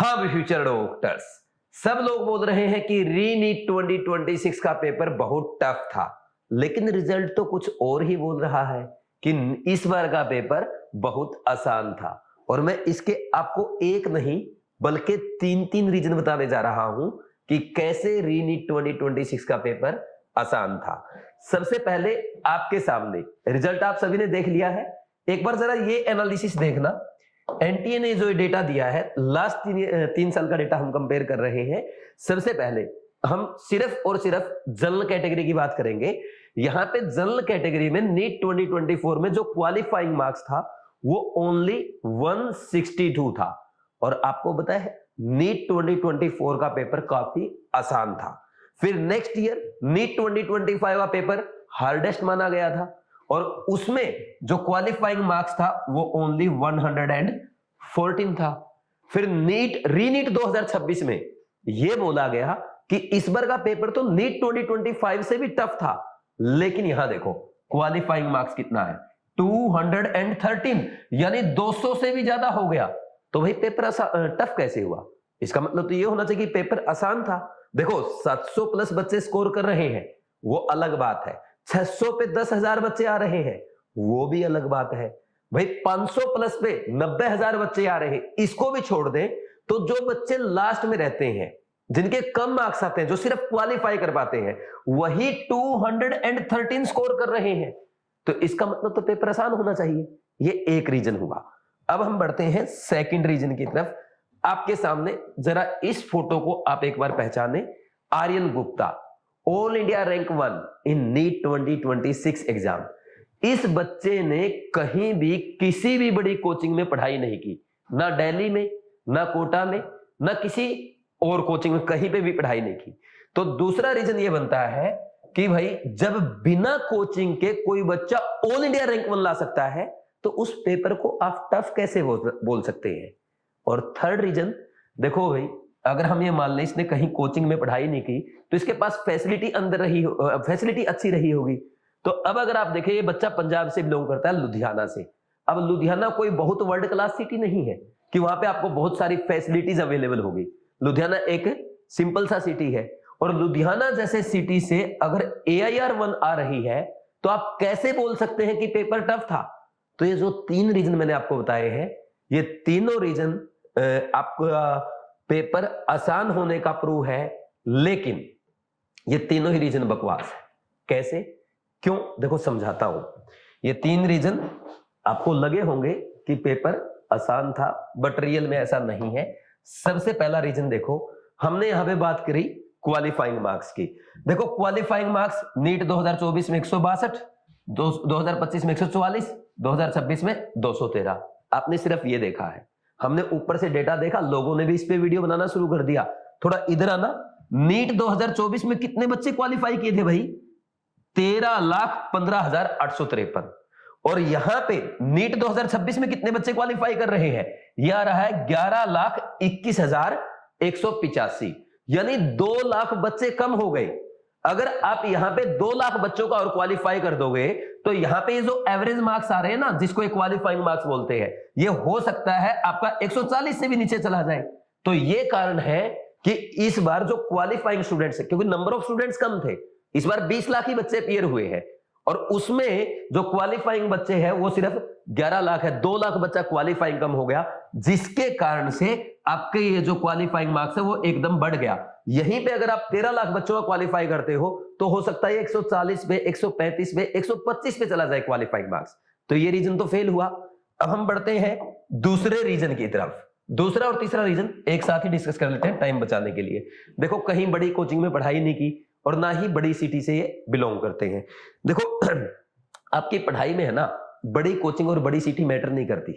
हाँ भी future doctors, सब लोग बोल रहे हैं कि रीनीट 2026 का पेपर बहुत टफ था, लेकिन रिजल्ट तो कुछ और ही बोल रहा है कि इस बार का पेपर बहुत आसान था। और मैं इसके आपको एक नहीं बल्कि तीन तीन रीजन बताने जा रहा हूं कि कैसे रीनीट 2026 का पेपर आसान था। सबसे पहले आपके सामने रिजल्ट आप सभी ने देख लिया है। एक बार जरा ये एनालिसिस देखना। एनटीए ने जो डेटा दिया है, लास्ट तीन साल का डेटा हम कंपेयर कर रहे हैं। सबसे पहले हम सिर्फ और सिर्फ जनरल कैटेगरी की बात करेंगे। यहां पे जनरल कैटेगरी में नीट 2024 में जो क्वालिफाइंग मार्क्स था वो ओनली 162 था। और आपको पता है नीट 2024 का पेपर काफी आसान था। फिर नेक्स्ट ईयर नीट 2025 का पेपर हार्डेस्ट माना गया था और उसमें जो क्वालिफाइंग मार्क्स था वो ओनली 114 था। फिर रीनीट 2026 में यह बोला गया कि इस बार का पेपर तो नीट 2025 से भी टफ था, लेकिन यहां देखो क्वालिफाइंग मार्क्स कितना है, 213, यानी 200 से भी ज्यादा हो गया। तो भाई पेपर टफ कैसे हुआ? इसका मतलब तो यह होना चाहिए कि पेपर आसान था। देखो 700 प्लस बच्चे स्कोर कर रहे हैं, वो अलग बात है। 600 पे 10,000 बच्चे आ रहे हैं, वो भी अलग बात है। भाई 500 प्लस पे 90,000 बच्चे आ रहे हैं, इसको भी छोड़ दें तो जो बच्चे लास्ट में रहते हैं, जिनके कम मार्क्स आते हैं, जो सिर्फ क्वालिफाई कर पाते हैं, वही 213 स्कोर कर रहे हैं। तो इसका मतलब तो पेपर आसान होना चाहिए। ये एक रीजन हुआ। अब हम बढ़ते हैं सेकंड रीजन की तरफ। आपके सामने जरा इस फोटो को आप एक बार पहचाने। Aryan Gupta, all India rank 1 in NEET 2026 exam. इस बच्चे ने कहीं भी किसी भी बड़ी कोचिंग में पढ़ाई नहीं की, ना दिल्ली में, ना कोटा में, ना किसी और कोचिंग में, कहीं पे भी पढ़ाई नहीं की। तो दूसरा रीजन ये बनता है कि भाई जब बिना कोचिंग के कोई बच्चा ऑल इंडिया रैंक 1 ला सकता है तो उस पेपर को आप टफ कैसे बोल सकते हैं? और थर्ड रीजन देखो भाई, अगर हम ये मान लें इसने कहीं कोचिंग में पढ़ाई नहीं की तो इसके पास फैसिलिटी अच्छी रही होगी। तो अब अगर आप देखें, ये बच्चा पंजाब से बिलोंग करता है, लुधियाना से। अब लुधियाना कोई बहुत वर्ल्ड क्लास सिटी नहीं है कि वहां पे आपको बहुत सारी फैसिलिटीज अवेलेबल होगी। लुधियाना एक सिंपल सा सिटी है और लुधियाना जैसे सिटी से अगर AIR 1 आ रही है तो आप कैसे बोल सकते हैं कि पेपर टफ था? तो ये जो तीन रीजन मैंने आपको बताए हैं, ये तीनों रीजन आपका पेपर आसान होने का प्रूव है, लेकिन ये तीनों ही रीजन बकवास है। कैसे, क्यों? देखो समझाता हूं। ये तीन रीजन आपको लगे होंगे कि पेपर आसान था, बट रियल में ऐसा नहीं है। सबसे पहला रीजन देखो, हमने यहां पे बात करी क्वालिफाइंग मार्क्स की। देखो क्वालिफाइंग मार्क्स नीट 2024 में 162, 2025 में 144, 2026 में 213। आपने सिर्फ ये देखा है, हमने ऊपर से डेटा देखा, लोगों ने भी इस पे वीडियो बनाना शुरू कर दिया। थोड़ा इधर आना। नीट 2024 में कितने बच्चे क्वालिफाई किए थे भाई? 13,15,853। और यहां पे नीट 2026 में कितने बच्चे क्वालिफाई कर रहे हैं? यह आ रहा है 11,21,185, यानी 2 लाख बच्चे कम हो गए। अगर आप यहां पे 2 लाख बच्चों का और क्वालिफाई कर दोगे तो यहां पे जो एवरेज मार्क्स आ रहे हैं ना, जिसको एक क्वालिफाइंग मार्क्स बोलते हैं, ये हो सकता है आपका 140 से भी नीचे चला जाए। तो ये कारण है कि इस बार जो क्वालिफाइंग स्टूडेंट्स है, क्योंकि नंबर ऑफ स्टूडेंट्स कम थे, इस बार 20 लाख ही बच्चे अपीयर हुए हैं और उसमें जो क्वालिफाइंग बच्चे हैं वो सिर्फ 11 लाख है। 2 लाख बच्चा क्वालिफाइंग कम हो गया, जिसके कारण से आपके ये जो क्वालिफाइंग मार्क्स है वो एकदम बढ़ गया। यहीं पे अगर आप 13 लाख बच्चों का क्वालिफाई करते हो तो हो सकता है 140 पे, 135 पे, 125 पे चला जाए क्वालिफाइंग मार्क्स। तो ये रीजन तो फेल हुआ। अब हम बढ़ते हैं दूसरे रीजन की तरफ। दूसरा और तीसरा रीजन एक साथ ही डिस्कस कर लेते हैं टाइम बचाने के लिए। देखो कहीं बड़ी कोचिंग में पढ़ाई नहीं की और ना ही बड़ी सिटी से ये बिलोंग करते हैं। देखो आपकी पढ़ाई में है ना, बड़ी कोचिंग और बड़ी सिटी मैटर नहीं करती।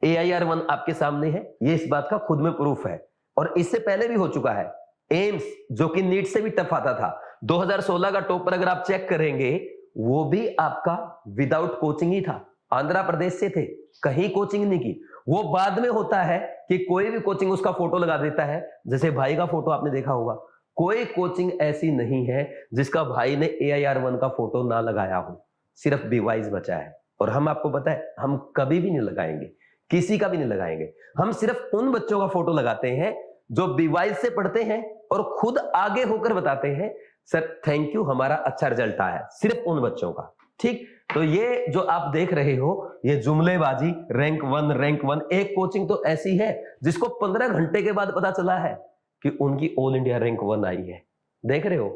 AIR 1 आपके सामने है, ये इस बात का खुद में प्रूफ है और इससे पहले भी हो चुका है। एम्स जो कि नीट से भी टफ आता था, 2016 का टॉपर अगर आप चेक करेंगे वो भी आपका विदाउट कोचिंग ही था, आंध्र प्रदेश से थे, कहीं कोचिंग नहीं की। वो बाद में होता है कि कोई भी कोचिंग उसका फोटो लगा देता है, जैसे भाई का फोटो आपने देखा होगा। कोई कोचिंग ऐसी नहीं है जिसका भाई ने AIR 1 का फोटो ना लगाया हो, सिर्फ BYS बचा है। और हम आपको पता है हम कभी भी नहीं लगाएंगे, किसी का भी नहीं लगाएंगे। हम सिर्फ उन बच्चों का फोटो लगाते हैं जो बीवाइज से पढ़ते हैं और खुद आगे होकर बताते हैं सर थैंक यू हमारा अच्छा रिजल्ट आया है, सिर्फ उन बच्चों का। ठीक, तो ये जो आप देख रहे हो ये जुमलेबाजी रैंक 1 एक कोचिंग तो ऐसी है जिसको 15 घंटे के बाद पता चला है कि उनकी ऑल इंडिया रैंक 1 आई है। देख रहे हो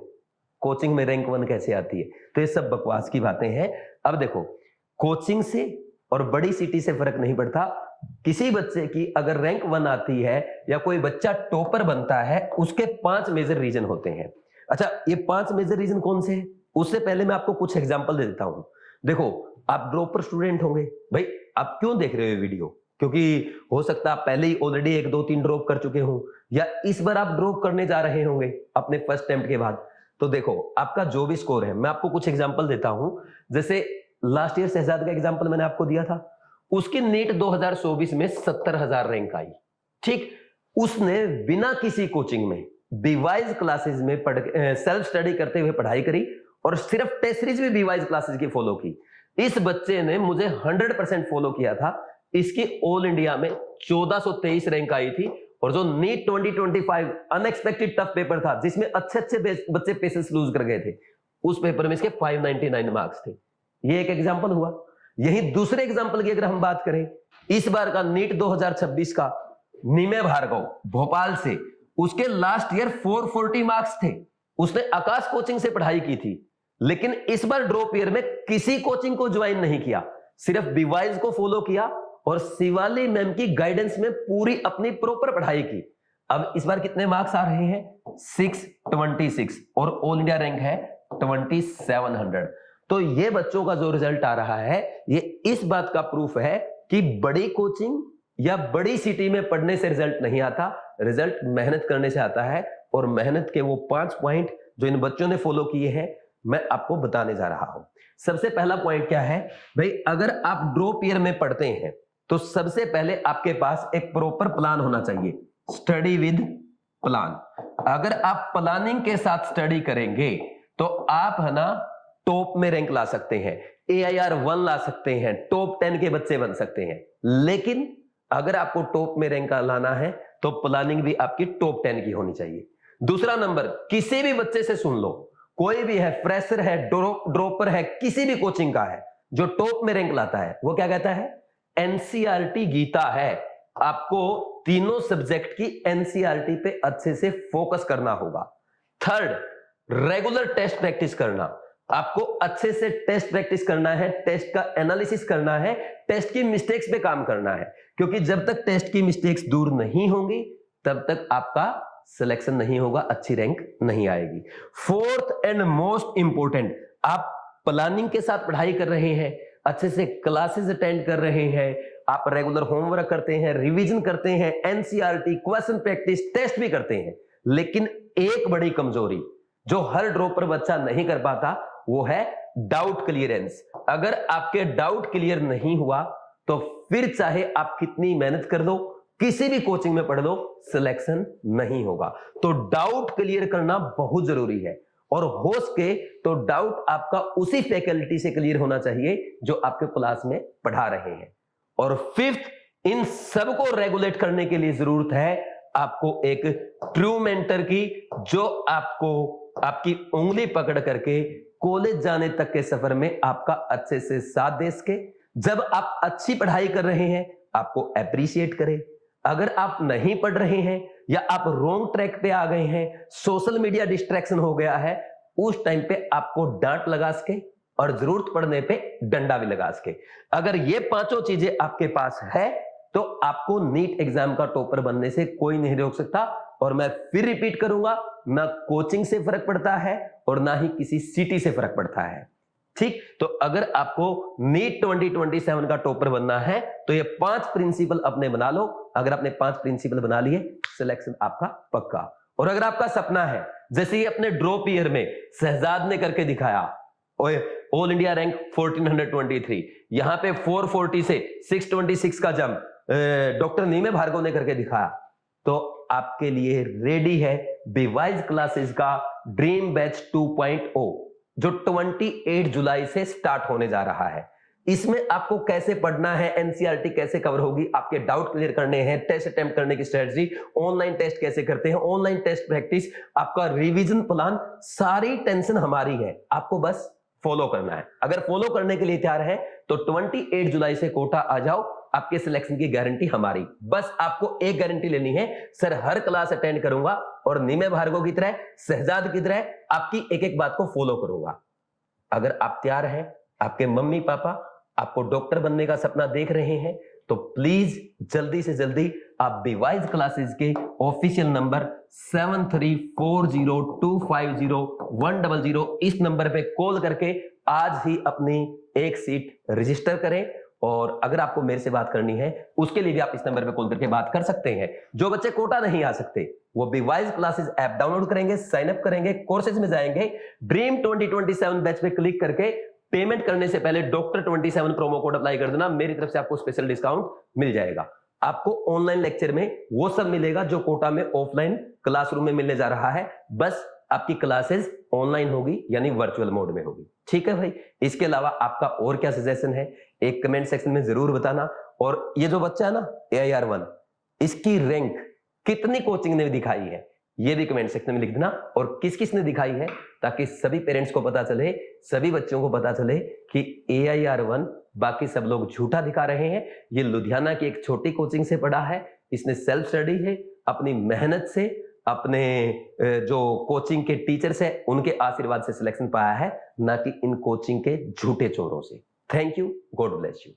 कोचिंग में रैंक 1 कैसे आती है। तो ये सब बकवास की बातें हैं। अब देखो कोचिंग से और बड़ी सिटी से फर्क नहीं पड़ता। किसी बच्चे की अगर रैंक 1 आती है या कोई बच्चा टॉपर बनता है उसके 5 मेजर रीजन होते हैं। अच्छा, ये 5 मेजर रीजन कौन से हैं? उससे पहले मैं आपको कुछ एग्जांपल दे देता हूं। देखो आप ड्रॉपर स्टूडेंट होंगे, भाई आप क्यों देख रहे हो वीडियो? क्योंकि हो सकता है आप पहले ही ऑलरेडी 1 2 3 ड्रॉप कर चुके हो या इस बार आप ड्रॉप करने जा रहे होंगे अपने फर्स्ट अटेम्प्ट के बाद। तो देखो आपका जो भी स्कोर है, मैं आपको कुछ एग्जांपल देता हूं। जैसे लास्ट ईयर शहजाद का एग्जांपल मैंने आपको दिया था, उसकी नीट 2024 में 70,000 रैंक आई। ठीक, उसने बिना किसी कोचिंग में बीवाइज क्लासेस में सेल्फ स्टडी करते हुए पढ़ाई करी और सिर्फ टेस्ट सीरीज भी बीवाइज क्लासेस की फॉलो की। इस बच्चे ने मुझे 100% फॉलो किया था। इसकी ऑल इंडिया में 1423 रैंक आई थी और जो नीट 2025 अनएक्सपेक्टेड टफ पेपर था जिसमें अच्छे अच्छे बच्चे पेसेंस लूज कर गए थे, उस पेपर में इसके 599 मार्क्स थे। ये एक एग्जांपल हुआ। यही दूसरे एग्जांपल की अगर हम बात करें, इस बार का नीट 2026 का निमेय भार्गव भोपाल से, उसके लास्ट ईयर 440 मार्क्स थे। उसने आकाश कोचिंग से पढ़ाई की थी, लेकिन इस बार ड्रॉप ईयर में किसी कोचिंग को ज्वाइन नहीं किया, सिर्फ बीवाइज को फॉलो किया और शिवाली मैम की गाइडेंस में पूरी अपनी प्रॉपर पढ़ाई की। अब इस बार कितने मार्क्स आ रहे हैं? 626 और ऑल इंडिया रैंक है 2700। तो ये बच्चों का जो रिजल्ट आ रहा है ये इस बात का प्रूफ है कि बड़ी कोचिंग या बड़ी सिटी में पढ़ने से रिजल्ट नहीं आता, रिजल्ट मेहनत करने से आता है। और मेहनत के वो 5 पॉइंट जो इन बच्चों ने फॉलो किए हैं मैं आपको बताने जा रहा हूं। सबसे पहला पॉइंट क्या है भाई, अगर आप ड्रॉप ईयर में पढ़ते हैं तो सबसे पहले आपके पास एक प्रॉपर प्लान होना चाहिए, स्टडी विद प्लान। अगर आप प्लानिंग के साथ स्टडी करेंगे तो आप है ना टॉप में रैंक ला सकते हैं, AIR 1 ला सकते हैं, टॉप 10 के बच्चे बन सकते हैं। लेकिन अगर आपको टॉप में रैंक लाना है तो प्लानिंग भी आपकी टॉप 10 की होनी चाहिए। दूसरा नंबर, किसी भी बच्चे से सुन लो, कोई भी है, फ्रेशर है, ड्रॉपर है, किसी भी कोचिंग का है, जो टॉप में रैंक लाता है वो क्या कहता है? NCERT गीता है। आपको तीनों सब्जेक्ट की NCERT पे अच्छे से फोकस करना होगा। थर्ड, रेगुलर टेस्ट प्रैक्टिस करना। आपको अच्छे से टेस्ट प्रैक्टिस करना है, टेस्ट का एनालिसिस करना है, टेस्ट की मिस्टेक्स पे काम करना है, क्योंकि जब तक टेस्ट की मिस्टेक्स दूर नहीं होंगी तब तक आपका सिलेक्शन नहीं होगा, अच्छी रैंक नहीं आएगी। फोर्थ एंड मोस्ट इंपोर्टेंट, आप प्लानिंग के साथ पढ़ाई कर रहे हैं, अच्छे से क्लासेस अटेंड कर रहे हैं, आप रेगुलर होमवर्क करते हैं, रिवीजन करते हैं, NCERT क्वेश्चन प्रैक्टिस टेस्ट भी करते हैं। लेकिन एक बड़ी कमजोरी जो हर ड्रॉपर बच्चा नहीं कर पाता वो है डाउट क्लियरेंस। अगर आपके डाउट क्लियर नहीं हुआ तो फिर चाहे आप कितनी मेहनत कर दो, किसी भी कोचिंग में पढ़ लो, सिलेक्शन नहीं होगा। तो डाउट क्लियर करना बहुत जरूरी है और हो सके तो डाउट आपका उसी फैकल्टी से क्लियर होना चाहिए जो आपके क्लास में पढ़ा रहे हैं। और फिफ्थ, इन सबको रेगुलेट करने के लिए जरूरत है आपको एक ट्रू मेंटर की, जो आपको आपकी उंगली पकड़ करके कॉलेज जाने तक के सफर में आपका अच्छे से साथ दे सके। जब आप अच्छी पढ़ाई कर रहे हैं आपको अप्रिशिएट करे, अगर आप नहीं पढ़ रहे हैं या आप रॉन्ग ट्रैक पे आ गए हैं, सोशल मीडिया डिस्ट्रैक्शन हो गया है, उस टाइम पे आपको डांट लगा सके और जरूरत पड़ने पे डंडा भी लगा सके। अगर ये पांचों चीजें आपके पास है तो आपको नीट एग्जाम का टॉपर बनने से कोई नहीं रोक सकता। और मैं फिर रिपीट करूंगा, ना कोचिंग से फर्क पड़ता है और ना ही किसी सिटी से फर्क पड़ता है। ठीक, तो अगर आपको नीट 2027 का टॉपर बनना है तो ये 5 प्रिंसिपल अपने बना लो। अगर आपने 5 प्रिंसिपल बना लिए, सिलेक्शन आपका पक्का। और अगर आपका सपना है जैसे ही अपने ड्रॉप ईयर में शहजाद ने करके दिखाया, ऑल इंडिया रैंक 1423, यहां पे 440 से 626 का जंप डॉक्टर निमेय भार्गव ने करके दिखाया, तो आपके लिए रेडी है बीवाइज क्लासेस का ड्रीम बैच 2.0 जो 28 जुलाई से स्टार्ट होने जा रहा है। इसमें आपको कैसे पढ़ना है, एनसीईआरटी कैसे कवर होगी, आपके डाउट क्लियर करने हैं, टेस्ट अटेम्प्ट करने की स्ट्रेटजी, ऑनलाइन टेस्ट कैसे करते हैं, ऑनलाइन टेस्ट प्रैक्टिस, आपका रिवीजन प्लान, सारी टेंशन हमारी है, आपको बस फॉलो करना है। अगर फॉलो करने के लिए तैयार है तो 28 जुलाई से कोटा आ जाओ, आपके सिलेक्शन की गारंटी हमारी। बस आपको एक गारंटी लेनी है, सर हर क्लास अटेंड करूंगा और निमे भार्गव की तरह, शहजाद की तरह आपकी एक एक बात को फॉलो करूंगा। अगर आप तैयार हैं, आपके मम्मी पापा आपको डॉक्टर बनने का सपना देख रहे हैं, तो प्लीज जल्दी से जल्दी आप बीवाइज क्लासेस के ऑफिशियल नंबर 7340250100 इस नंबर पे कॉल करके आज ही अपनी एक सीट रजिस्टर करें। और अगर आपको मेरे से बात करनी है उसके लिए भी आप इस नंबर पे कॉल करके बात कर सकते हैं। जो बच्चे कोटा नहीं आ सकते वो बीवाइज क्लासेस ऐप डाउनलोड करेंगे, साइन अप करेंगे, कोर्सेज में जाएंगे, ड्रीम 2027 बैच पे क्लिक करके पेमेंट करने से पहले डॉक्टर 27 प्रोमो कोड अप्लाई कर देना, मेरी तरफ से आपको स्पेशल डिस्काउंट मिल जाएगा। आपको ऑनलाइन लेक्चर में वो सब मिलेगा जो कोटा में ऑफलाइन क्लासरूम में मिलने जा रहा है, बस आपकी क्लासेस ऑनलाइन होगी यानी वर्चुअल मोड में होगी। ठीक है भाई, इसके अलावा आपका और क्या सजेशन है एक कमेंट सेक्शन में जरूर बताना। और ये जो बच्चा है ना AIR1, इसकी रैंक कितनी कोचिंग ने दिखाई है ये भी कमेंट सेक्शन में लिख देना, और किस किस ने दिखाई है, ताकि सभी पेरेंट्स को पता चले, सभी बच्चों को पता चले कि AIR1 बाकी सब लोग झूठा दिखा रहे हैं। ये लुधियाना की एक छोटी कोचिंग से पढ़ा है, इसने सेल्फ स्टडी है, अपनी मेहनत से, अपने जो कोचिंग के टीचर्स है उनके आशीर्वाद से सिलेक्शन पाया है, ना कि इन कोचिंग के झूठे चोरों से। Thank you, God bless you.